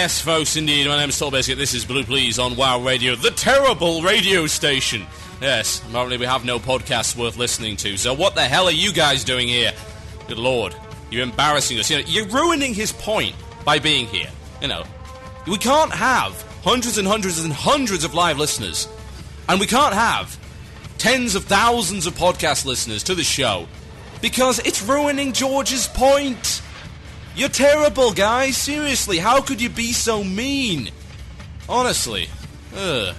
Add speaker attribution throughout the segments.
Speaker 1: Yes, folks, indeed. My name is Tall Biscuit. This is Blue Please on WoW Radio, the terrible radio station. Yes, apparently we have no podcasts worth listening to, so what the hell are you guys doing here? Good lord, you're embarrassing us. You're ruining his point by being here. We can't have hundreds and hundreds and hundreds of live listeners, and we can't have tens of thousands of podcast listeners to the show, because it's ruining George's point. You're terrible, guys. Seriously, how could you be so mean? Honestly. You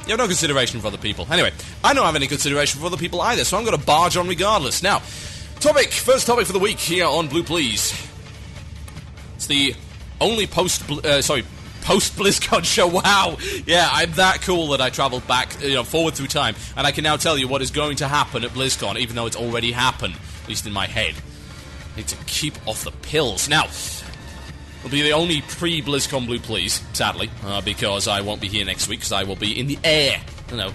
Speaker 1: have no consideration for other people. Anyway, I don't have any consideration for other people either, so I'm going to barge on regardless. Now, first topic for the week here on Blue Please. It's the only post-BlizzCon show. Wow. Yeah, I'm that cool that I travelled back, forward through time, and I can now tell you what is going to happen at BlizzCon, even though it's already happened, at least in my head. I need to keep off the pills. Now, it'll be the only pre-BlizzCon Blue Please, sadly, because I won't be here next week, because I will be in the air. No,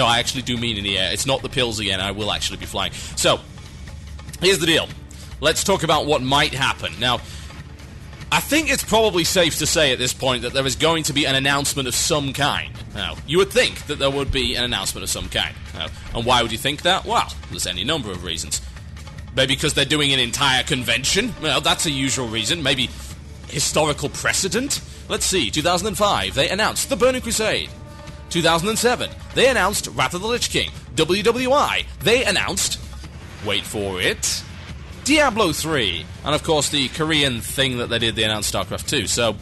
Speaker 1: I actually do mean in the air. It's not the pills again. I will actually be flying. So, here's the deal. Let's talk about what might happen. Now, I think it's probably safe to say at this point that there is going to be an announcement of some kind. Now, you would think that there would be an announcement of some kind. And why would you think that? Well, there's any number of reasons. Maybe because they're doing an entire convention. Well, that's a usual reason. Maybe historical precedent. Let's see. 2005, they announced The Burning Crusade. 2007, they announced Wrath of the Lich King. WWI, they announced, wait for it, Diablo 3. And of course, the Korean thing that they did, they announced StarCraft 2. So,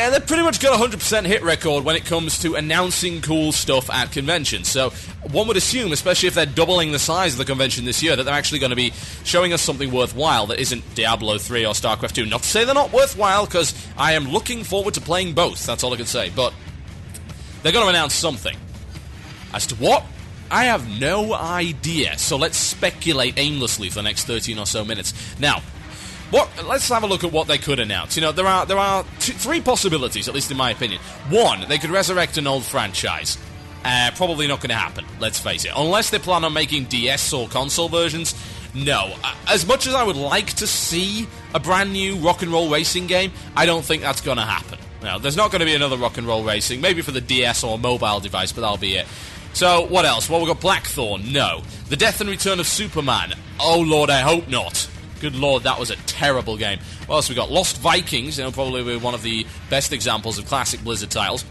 Speaker 1: they've pretty much got a 100% hit record when it comes to announcing cool stuff at conventions. So, one would assume, especially if they're doubling the size of the convention this year, that they're actually going to be showing us something worthwhile that isn't Diablo 3 or StarCraft 2. Not to say they're not worthwhile, because I am looking forward to playing both. That's all I can say. But they're going to announce something. As to what? I have no idea. So let's speculate aimlessly for the next 13 or so minutes. Now, let's have a look at what they could announce. There are three possibilities, at least in my opinion. One, they could resurrect an old franchise. Probably not going to happen, let's face it. Unless they plan on making DS or console versions, no. As much as I would like to see a brand new rock and roll racing game, I don't think that's going to happen. No, there's not going to be another rock and roll racing, maybe for the DS or mobile device, but that'll be it. So, what else? Well, we've got Blackthorn, no. The Death and Return of Superman, oh lord, I hope not. Good lord, that was a terrible game. What else we got? Lost Vikings, probably one of the best examples of classic Blizzard titles.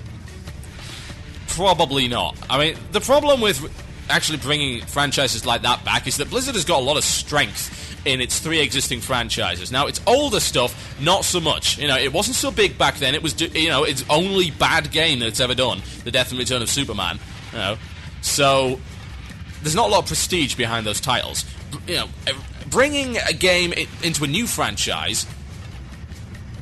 Speaker 1: Probably not. I mean, the problem with actually bringing franchises like that back is that Blizzard has got a lot of strength in its three existing franchises. Now, its older stuff, not so much. It wasn't so big back then. It was, its only bad game that it's ever done, The Death and Return of Superman. So there's not a lot of prestige behind those titles. Bringing a game into a new franchise,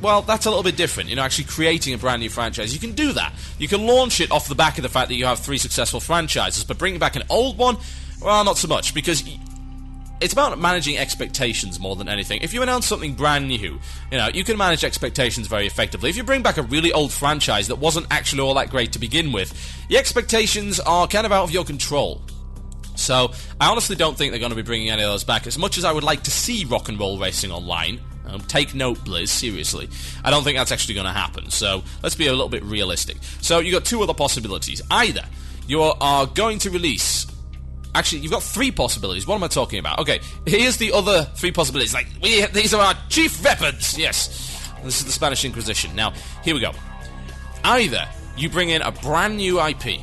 Speaker 1: well, that's a little bit different. Actually creating a brand new franchise. You can do that. You can launch it off the back of the fact that you have three successful franchises, but bringing back an old one, well, not so much, because it's about managing expectations more than anything. If you announce something brand new, you can manage expectations very effectively. If you bring back a really old franchise that wasn't actually all that great to begin with, the expectations are kind of out of your control. So, I honestly don't think they're going to be bringing any of those back. As much as I would like to see rock and roll racing online, take note, Blizz, seriously, I don't think that's actually going to happen. So, let's be a little bit realistic. So, you've got two other possibilities. Either you are going to release... Actually, you've got three possibilities. What am I talking about? Okay, here's the other three possibilities. These are our chief weapons. Yes, this is the Spanish Inquisition. Now, here we go. Either you bring in a brand new IP,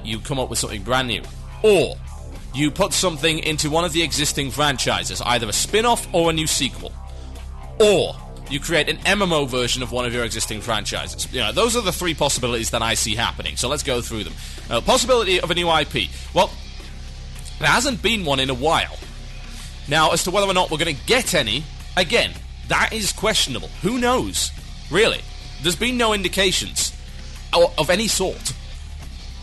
Speaker 1: you come up with something brand new, or you put something into one of the existing franchises, either a spin-off or a new sequel, or you create an MMO version of one of your existing franchises. Those are the three possibilities that I see happening. So let's go through them. Possibility of a new IP. Well, there hasn't been one in a while. Now, as to whether or not we're going to get any, again, that is questionable. Who knows? Really. There's been no indications of any sort.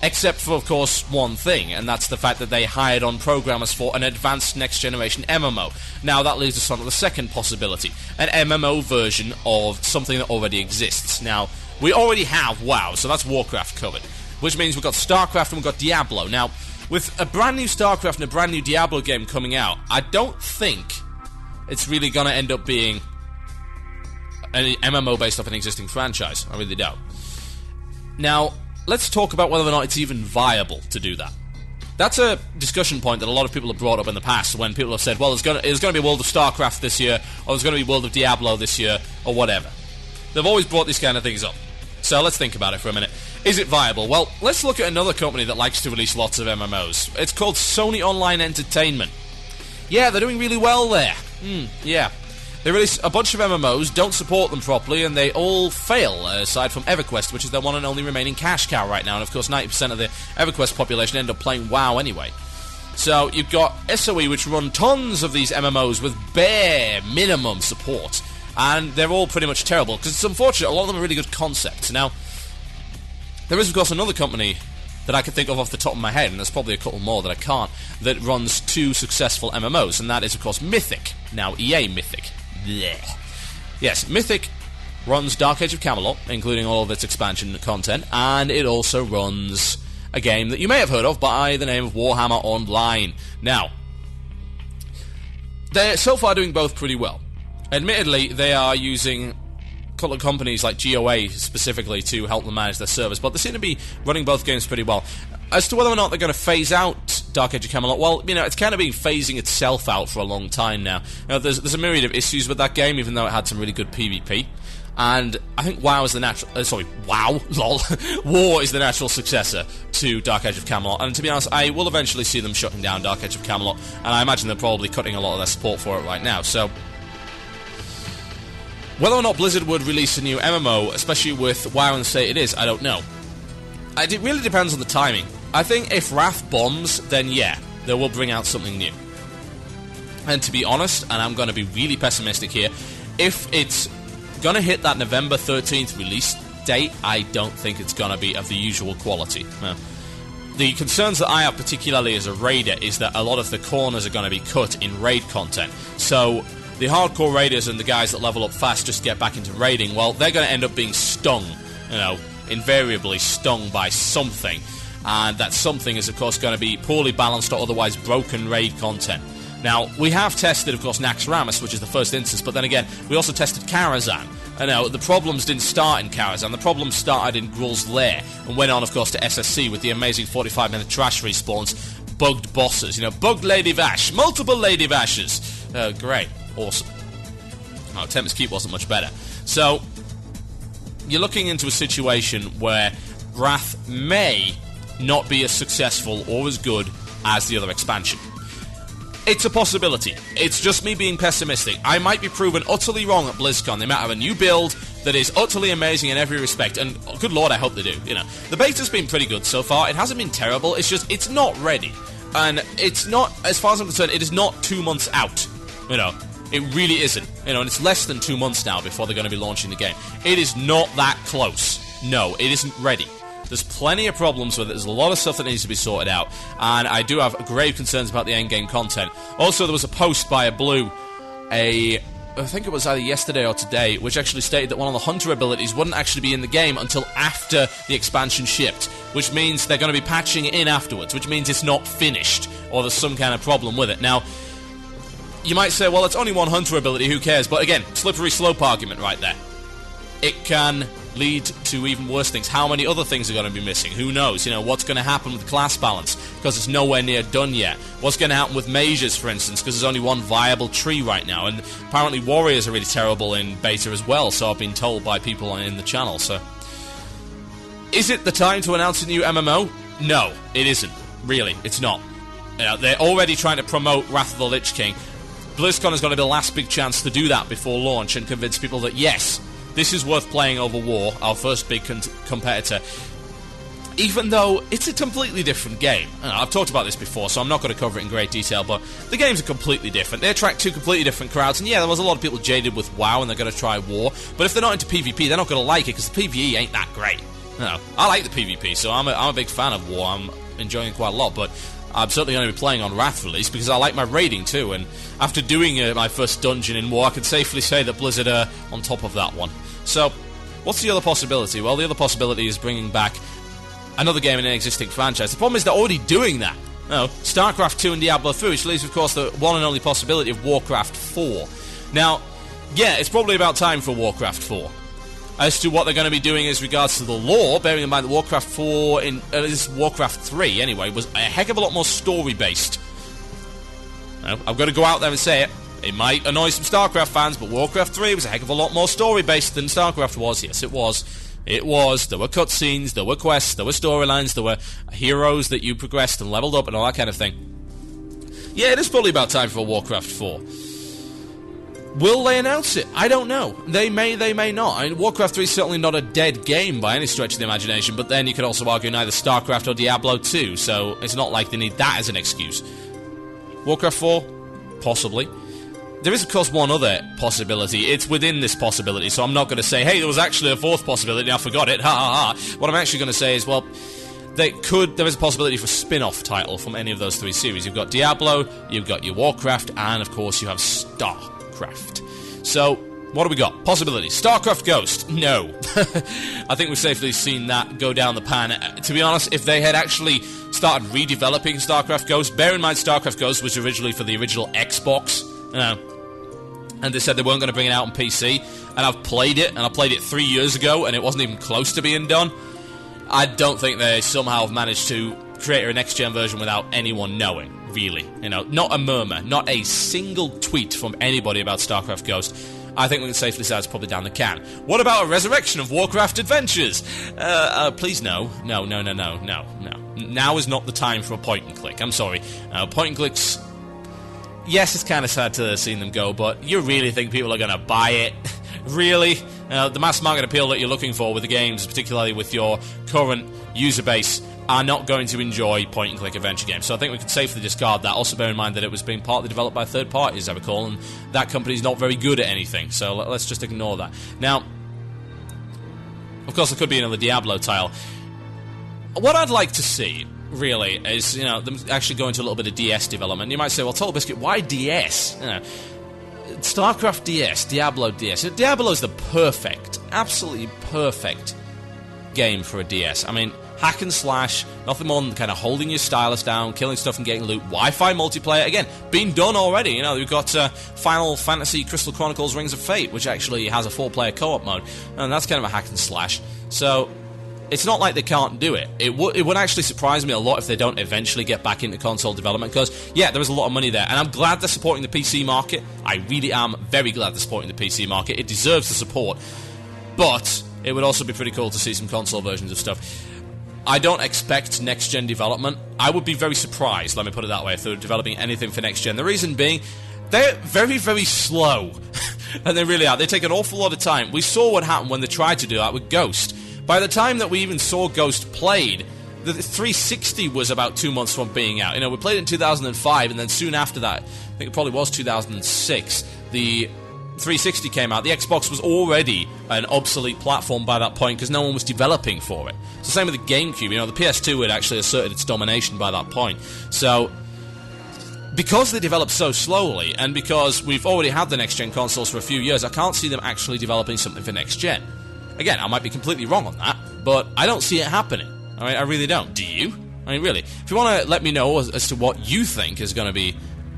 Speaker 1: Except for, of course, one thing, and that's the fact that they hired on programmers for an advanced next-generation MMO. Now, that leads us on to the second possibility, an MMO version of something that already exists. Now, we already have WoW, so that's Warcraft covered, which means we've got StarCraft and we've got Diablo. Now, with a brand new StarCraft and a brand new Diablo game coming out, I don't think it's really going to end up being an MMO based off an existing franchise. I really don't. Now, let's talk about whether or not it's even viable to do that. That's a discussion point that a lot of people have brought up in the past when people have said, well, there's going to be World of StarCraft this year, or there's going to be World of Diablo this year, or whatever. They've always brought these kind of things up. So let's think about it for a minute. Is it viable? Well, let's look at another company that likes to release lots of MMOs. It's called Sony Online Entertainment. Yeah, they're doing really well there. Yeah. They release a bunch of MMOs, don't support them properly, and they all fail, aside from EverQuest, which is their one and only remaining cash cow right now. And of course, 90% of the EverQuest population end up playing WoW anyway. So you've got SOE, which run tons of these MMOs with bare minimum support, and they're all pretty much terrible, because it's unfortunate, a lot of them are really good concepts. Now, there is, of course, another company that I can think of off the top of my head, and there's probably a couple more that I can't, that runs two successful MMOs, and that is, of course, Mythic. Now, EA Mythic. Blech. Yes, Mythic runs Dark Age of Camelot, including all of its expansion content, and it also runs a game that you may have heard of by the name of Warhammer Online. Now, they're so far doing both pretty well. Admittedly, they are using companies like GOA specifically to help them manage their servers, but they seem to be running both games pretty well. As to whether or not they're going to phase out Dark Age of Camelot, well, it's kind of been phasing itself out for a long time now. There's a myriad of issues with that game, even though it had some really good PvP. And I think WoW is the natural... War is the natural successor to Dark Age of Camelot. And to be honest, I will eventually see them shutting down Dark Age of Camelot, and I imagine they're probably cutting a lot of their support for it right now. So, whether or not Blizzard would release a new MMO, especially with WoW and the state it is, I don't know. It really depends on the timing. I think if Wrath bombs, then yeah, they will bring out something new. And to be honest, and I'm going to be really pessimistic here, if it's going to hit that November 13th release date, I don't think it's going to be of the usual quality. The concerns that I have, particularly as a raider, is that a lot of the corners are going to be cut in raid content. So the hardcore raiders and the guys that level up fast just to get back into raiding, well, they're going to end up being stung, invariably stung by something. And that something is, of course, going to be poorly balanced or otherwise broken raid content. Now, we have tested, of course, Naxxramas, which is the first instance, but then again, we also tested Karazhan. And the problems didn't start in Karazhan, the problems started in Gruul's Lair, and went on, of course, to SSC with the amazing 45-minute trash respawns, bugged bosses, bugged Lady Vash, multiple Lady Vashes. Great, awesome. Oh, Tempest Keep wasn't much better. So, you're looking into a situation where Wrath may not be as successful or as good as the other expansion. It's a possibility. It's just me being pessimistic. I might be proven utterly wrong at BlizzCon. They might have a new build that is utterly amazing in every respect, and good lord, I hope they do. The beta's been pretty good so far. It hasn't been terrible. It's just, it's not ready. And it's not, as far as I'm concerned, it is not 2 months out. It really isn't. And it's less than 2 months now before they're going to be launching the game. It is not that close. No, it isn't ready. There's plenty of problems with it. There's a lot of stuff that needs to be sorted out, and I do have grave concerns about the endgame content. Also, there was a post by a Blue, I think it was either yesterday or today, which actually stated that one of the Hunter abilities wouldn't actually be in the game until after the expansion shipped, which means they're going to be patching it in afterwards, which means it's not finished, or there's some kind of problem with it. Now, you might say, well, it's only one Hunter ability, who cares? But again, slippery slope argument right there. It can lead to even worse things. How many other things are going to be missing? Who knows? What's going to happen with class balance, because it's nowhere near done yet. What's going to happen with mages, for instance, because there's only one viable tree right now, and apparently warriors are really terrible in beta as well, so I've been told by people in the channel. So, is it the time to announce a new MMO? No, it isn't. Really, it's not. They're already trying to promote Wrath of the Lich King. BlizzCon is going to be the last big chance to do that before launch and convince people that, yes, this is worth playing over War, our first big competitor, even though it's a completely different game. I've talked about this before, so I'm not going to cover it in great detail, but the games are completely different. They attract two completely different crowds, and yeah, there was a lot of people jaded with WoW, and they're going to try War, but if they're not into PvP, they're not going to like it, because the PvE ain't that great. I like the PvP, so I'm a big fan of War. I'm enjoying it quite a lot, but I'm certainly going to be playing on Wrath release, because I like my raiding too, and after doing my first dungeon in War, I can safely say that Blizzard are on top of that one. So, what's the other possibility? Well, the other possibility is bringing back another game in an existing franchise. The problem is they're already doing that. StarCraft 2 and Diablo 3, which leaves, of course, the one and only possibility of Warcraft 4. Now, yeah, it's probably about time for Warcraft 4. As to what they're going to be doing as regards to the lore, bearing in mind that Warcraft 4, Warcraft 3 anyway, was a heck of a lot more story-based. I've got to go out there and say it. It might annoy some StarCraft fans, but Warcraft 3 was a heck of a lot more story-based than StarCraft was. Yes, it was. It was. There were cutscenes, there were quests, there were storylines, there were heroes that you progressed and leveled up and all that kind of thing. Yeah, it is probably about time for Warcraft 4. Will they announce it? I don't know. They may not. I mean, Warcraft 3 is certainly not a dead game by any stretch of the imagination, but then you could also argue neither StarCraft or Diablo 2, so it's not like they need that as an excuse. Warcraft 4? Possibly. There is, of course, one other possibility. It's within this possibility, so I'm not going to say, hey, there was actually a fourth possibility, I forgot it, ha ha ha. What I'm actually going to say is, well, there is a possibility for a spin-off title from any of those three series. You've got Diablo, you've got your Warcraft, and, of course, you have StarCraft. So, what do we got? Possibilities. StarCraft Ghost? No. I think we've safely seen that go down the pan. To be honest, if they had actually started redeveloping StarCraft Ghost, bear in mind StarCraft Ghost was originally for the original Xbox, and they said they weren't going to bring it out on PC, and I've played it, and I played it 3 years ago, and it wasn't even close to being done. I don't think they somehow have managed to create a next-gen version without anyone knowing, really. Not a murmur, not a single tweet from anybody about StarCraft Ghost. I think we can safely say it's probably down the can. What about a resurrection of Warcraft Adventures? Please no. No. Now is not the time for a point-and-click. I'm sorry. Point-and-clicks... Yes, it's kind of sad to have seen them go, but you really think people are going to buy it? Really? The mass market appeal that you're looking for with the games, particularly with your current user base, are not going to enjoy point-and-click adventure games. So I think we can safely discard that. Also bear in mind that it was being partly developed by third parties, I recall, and that company's not very good at anything, so let's just ignore that. Now, of course, there could be another Diablo title. What I'd like to see, really, is, them actually go into a little bit of DS development. You might say, well, Total Biscuit, why DS? StarCraft DS, Diablo DS. Diablo's the absolutely perfect game for a DS. I mean, hack and slash, nothing more than kind of holding your stylus down, killing stuff and getting loot. Wi-Fi multiplayer, again, been done already. We've got Final Fantasy Crystal Chronicles Rings of Fate, which actually has a 4-player co-op mode, and that's kind of a hack and slash. So it's not like they can't do it. It would actually surprise me a lot if they don't eventually get back into console development, because, yeah, there is a lot of money there, and I'm glad they're supporting the PC market. I really am very glad they're supporting the PC market. It deserves the support, but it would also be pretty cool to see some console versions of stuff. I don't expect next-gen development. I would be very surprised, let me put it that way, if they were developing anything for next-gen. The reason being, they're very, very slow, and they really are. They take an awful lot of time. We saw what happened when they tried to do that with Ghost. By the time that we even saw Ghost played, the 360 was about 2 months from being out. We played it in 2005, and then soon after that, I think it probably was 2006, the 360 came out. The Xbox was already an obsolete platform by that point because no one was developing for it. It's the same with the GameCube. The PS2 had actually asserted its domination by that point. So, because they developed so slowly, and because we've already had the next-gen consoles for a few years, I can't see them actually developing something for next-gen. Again, I might be completely wrong on that, but I don't see it happening. I really don't. Do you? Really. If you want to let me know as to what you think is going to be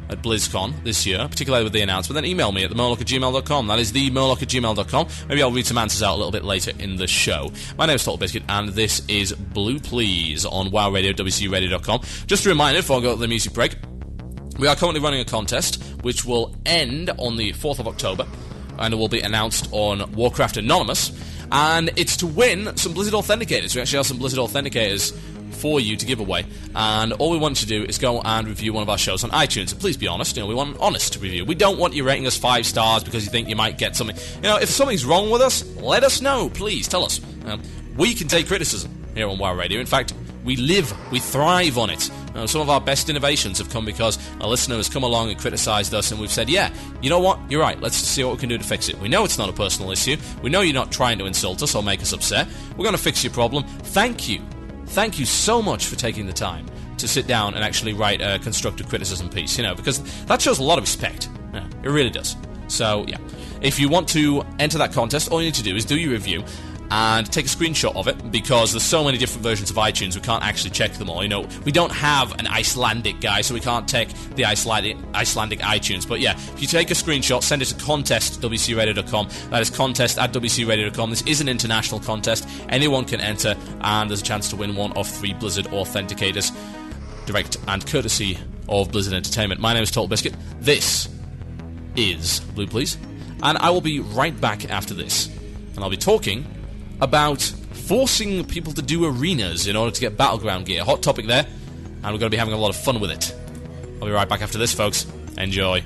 Speaker 1: at BlizzCon this year, particularly with the announcement, then email me at themurloc@gmail.com. That is themurloc@gmail.com. Maybe I'll read some answers out a little bit later in the show. My name is Total Biscuit, and this is Blue Please on WoW Radio, WCURadio.com. Just a reminder, before I go to the music break, we are currently running a contest, which will end on the 4th of October, and it will be announced on Warcraft Anonymous. And it's to win some Blizzard Authenticators. We actually have some Blizzard Authenticators for you to give away. And all we want you to do is go and review one of our shows on iTunes. And please be honest. We want an honest review. We don't want you rating us 5 stars because you think you might get something. If something's wrong with us, let us know. Please, tell us. We can take criticism here on WoW Radio. In fact, we thrive on it. Some of our best innovations have come because a listener has come along and criticised us, and we've said, yeah, you know what, you're right, let's see what we can do to fix it. We know it's not a personal issue. We know you're not trying to insult us or make us upset. We're going to fix your problem. Thank you. Thank you so much for taking the time to sit down and actually write a constructive criticism piece, because that shows a lot of respect. Yeah, it really does. So, yeah. If you want to enter that contest, all you need to do is do your review. and take a screenshot of it, because there's so many different versions of iTunes, we can't actually check them all. You know, we don't have an Icelandic guy, so we can't take the Icelandic iTunes. But yeah, if you take a screenshot, send it to contest@wcradio.com. That is contest@wcradio.com. This is an international contest. Anyone can enter, and there's a chance to win one of 3 Blizzard Authenticators, direct and courtesy of Blizzard Entertainment. My name is Total Biscuit. This is Blue Please, and I will be right back after this, and I'll be talking about forcing people to do arenas in order to get Battleground gear. Hot topic there, and we're going to be having a lot of fun with it. I'll be right back after this, folks. Enjoy.